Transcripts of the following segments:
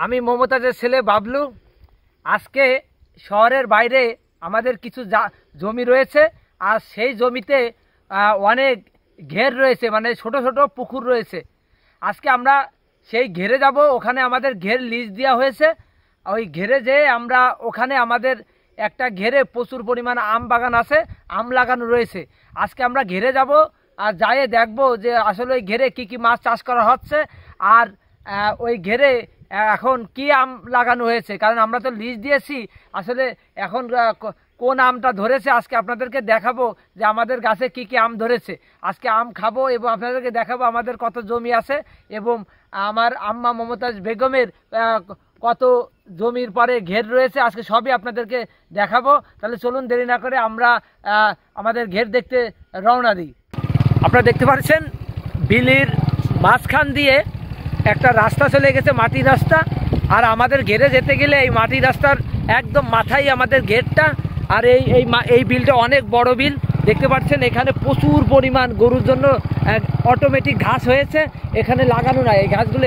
আমি মমতাজের ছেলে বাবলু। আজকে শহরের বাইরে আমাদের কিছু জমি রয়েছে, আর সেই জমিতে অনেক ঘের রয়েছে, মানে ছোট ছোট পুকুর রয়েছে। আজকে আমরা সেই ঘেরে যাব। ওখানে আমাদের ঘের লিজ দেওয়া হয়েছে। ওই ঘেরে যেয়ে আমরা ওখানে আমাদের একটা ঘেরে প্রচুর পরিমাণ আম বাগান আছে, আম লাগানো রয়েছে। আজকে আমরা ঘেরে যাব আর যাইয়ে দেখব যে আসলে ওই ঘেরে কী কী মাছ চাষ করা হচ্ছে, আর ওই ঘেরে এখন কি আম লাগানো হয়েছে। কারণ আমরা তো লিজ দিয়েছি, আসলে এখন কোন আমটা ধরেছে আজকে আপনাদেরকে দেখাবো যে আমাদের গাছে কি কি আম ধরেছে। আজকে আম খাবো এবং আপনাদেরকে দেখাবো আমাদের কত জমি আছে এবং আমার আম্মা মমতাজ বেগমের কত জমির পরে ঘের রয়েছে। আজকে সবই আপনাদেরকে দেখাবো। তাহলে চলুন দেরি না করে আমরা আমাদের ঘের দেখতে রওনা দিই। আপনারা দেখতে পাচ্ছেন বিলির মাঝখান দিয়ে একটা রাস্তা চলে গেছে, মাটির রাস্তা। আর আমাদের ঘেরে যেতে গেলে এই মাটির রাস্তার একদম মাথায় আমাদের ঘেরটা। আর এই বিলটা অনেক বড় বিল, দেখতে পাচ্ছেন। এখানে প্রচুর পরিমাণ গরুর জন্য অটোমেটিক ঘাস হয়েছে, এখানে লাগানো নাই। এই ঘাসগুলো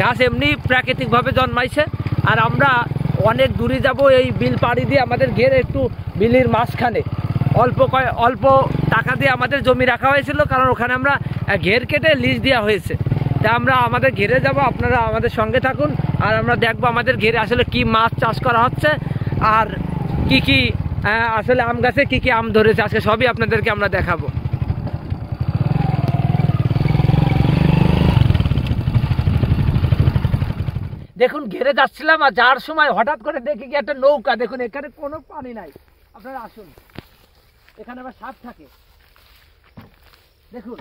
ঘাস এমনি প্রাকৃতিকভাবে জন্মাইছে। আর আমরা অনেক দূরে যাব এই বিল পাড়ি দিয়ে। আমাদের ঘের একটু বিলের মাঝখানে অল্প টাকা দিয়ে আমাদের জমি রাখা হয়েছিল, কারণ ওখানে আমরা ঘের কেটে লিজ দেওয়া হয়েছে। তা আমরা আমাদের ঘেরে যাব, আপনারা আমাদের সঙ্গে থাকুন। আর আমরা দেখবো আমাদের ঘেরে আসলে কি মাছ চাষ করা হচ্ছে, আর কি কি আসলে আম গাছে কি কি আম ধরেছে আজকে সবই আপনাদেরকে আমরা দেখাবো। দেখুন ঘেরে যাচ্ছিলাম, আর যাওয়ার সময় হঠাৎ করে দেখি কি একটা নৌকা। দেখুন এখানে কোনো পানি নাই, আপনারা আসুন। এখানে আবার সাপ থাকে। দেখুন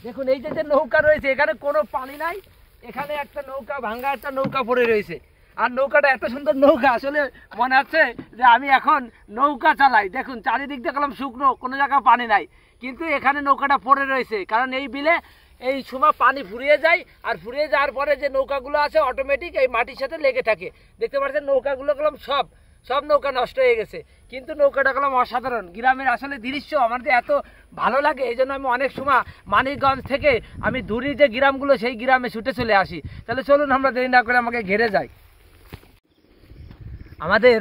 দেখুন এই যে নৌকা রয়েছে, এখানে কোনো পানি নাই। এখানে একটা নৌকা, ভাঙ্গা একটা নৌকা পড়ে রয়েছে। আর নৌকাটা এত সুন্দর নৌকা, আসলে মনে হচ্ছে যে আমি এখন নৌকা চালাই। দেখুন চারিদিক দেখলাম শুকনো, কোনো জায়গায় পানি নাই, কিন্তু এখানে নৌকাটা পড়ে রয়েছে। কারণ এই বিলে এই সময় পানি ফুরিয়ে যায়, আর ফুরিয়ে যাওয়ার পরে যে নৌকাগুলো আছে অটোমেটিক এই মাটির সাথে লেগে থাকে। দেখতে পাচ্ছেন নৌকাগুলো গেলাম সব নৌকা নষ্ট হয়ে গেছে, কিন্তু নৌকাটা গেলাম অসাধারণ। গ্রামের আসলে দৃশ্য আমার যে এত ভালো লাগে, এই জন্য আমি অনেক সময় মানিকগঞ্জ থেকে আমি দূরের যে গ্রামগুলো সেই গ্রামে ছুটে চলে আসি। তাহলে চলুন আমরা দেরি না করে আমাকে ঘেরে যাই। আমাদের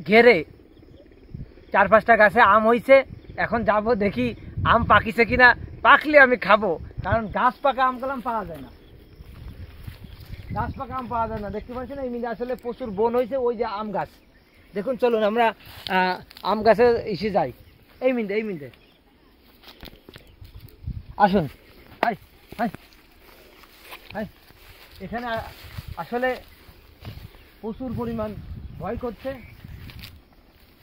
ঘেরে 4-5টা গাছে আম হয়েছে। এখন যাব দেখি আম পাকিছে কিনা, পাকলে আমি খাবো। কারণ গাছ পাকা আম কলাম পাওয়া যায় না, গাছ পাকা আম পাওয়া যায় না। দেখতে পাচ্ছেন এই মিলে আসলে প্রচুর বন হয়েছে, ওই যে আম গাছ। দেখুন চলুন আমরা আম গাছে এসে যাই। এই মিনিটে আসুন। হাই হাই হাই এখানে আসলে প্রচুর পরিমাণ ভয় করছে,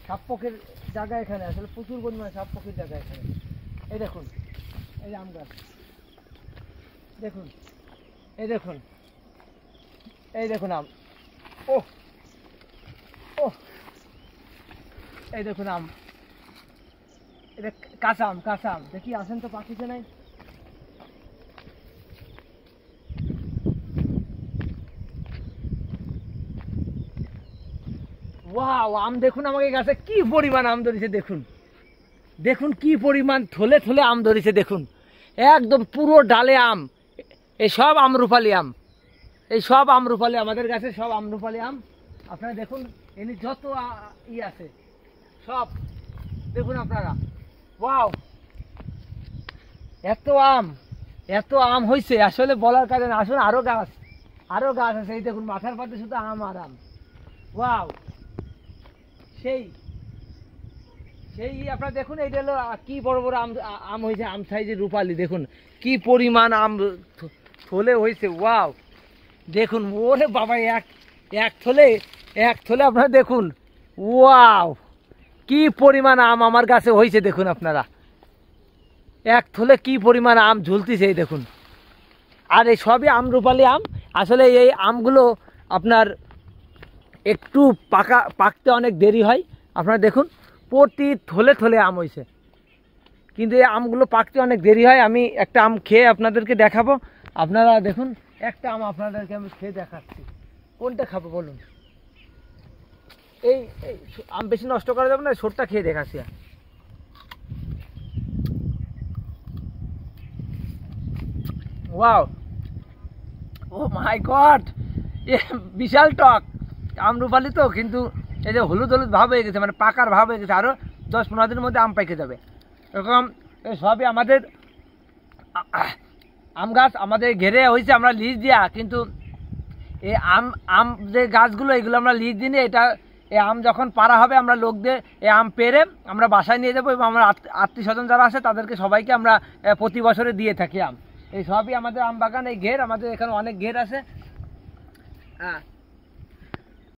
সাপপোকের জায়গা এখানে, আসলে প্রচুর পরিমাণ সাপপোকের জায়গা এখানে। এই দেখুন এই আম গাছ, দেখুন এই দেখুন আম। ও এই দেখুন আম, এটা কাঁচা আম। দেখি আসেন তো পাকিছে নাই। ওয়াও, আম দেখুন আমাকে গাছে কি পরিমাণ আম ধরেছে। দেখুন কি পরিমাণ থলে আম ধরেছে। দেখুন একদম পুরো ডালে আম। এই সব আমরুপালি আম, আমাদের গাছে সব আমরুপালি আম। আপনারা দেখুন এমনি যত আছে সব দেখুন আপনারা। ওয়াও, এত আম হয়েছে আসলে বলার কারণে না। আসলে আরো গাছ আছে। এই দেখুন মাথার পাতে শুধু আম আর আম। ওয়াও, সেই আপনারা দেখুন এইটা হলো কি বড় আম হয়েছে, আম সাইজের রূপালি। দেখুন কি পরিমাণ আম থলে হয়েছে। ওয়াও, দেখুন ওরে বাবা, এক থলে আপনারা দেখুন। ওয়াও, কি পরিমাণ আম আমার গাছে হয়েছে। দেখুন আপনারা এক থলে কি পরিমাণ আম ঝুলতেছে, দেখুন। আর এই সবই আমরুপালি আম। আসলে এই আমগুলো আপনার একটু পাকতে অনেক দেরি হয়। আপনারা দেখুন প্রতি থলে আম হয়েছে, কিন্তু এই আমগুলো পাকতে অনেক দেরি হয়। আমি একটা আম খেয়ে আপনাদেরকে দেখাবো। আপনারা দেখুন একটা আম আপনাদেরকে আমি খেয়ে দেখাচ্ছি। কোনটা খাবো বলুন? এই আম বেশি নষ্ট করা যাবে না, ছোটটা খেয়ে দেখাচ্ছি। ওয়াও, ও মাই গড, এ বিশাল টক। আমরুপালি তো, কিন্তু এই যে হলুদ হলুদ ভাব হয়ে গেছে, মানে পাকার ভাব হয়ে গেছে, আরও 10-15 দিনের মধ্যে আম পেকে যাবে এরকম। সবই আমাদের আম গাছ আমাদের ঘেরে হয়েছে, আমরা লিজ দিয়া, কিন্তু এই আম যে গাছগুলো এগুলো আমরা লিজ দিই নি। এটা এই আম যখন পাড়া হবে আমরা লোক দিয়ে এই আম পেড়ে আমরা বাসায় নিয়ে যাবো, এবং আমরা আত্মীয় স্বজন যারা আছে তাদেরকে সবাইকে আমরা প্রতি বছরে দিয়ে থাকি আম। এই সবই আমাদের আম বাগান, এই ঘের আমাদের এখানে অনেক ঘের আছে। হ্যাঁ।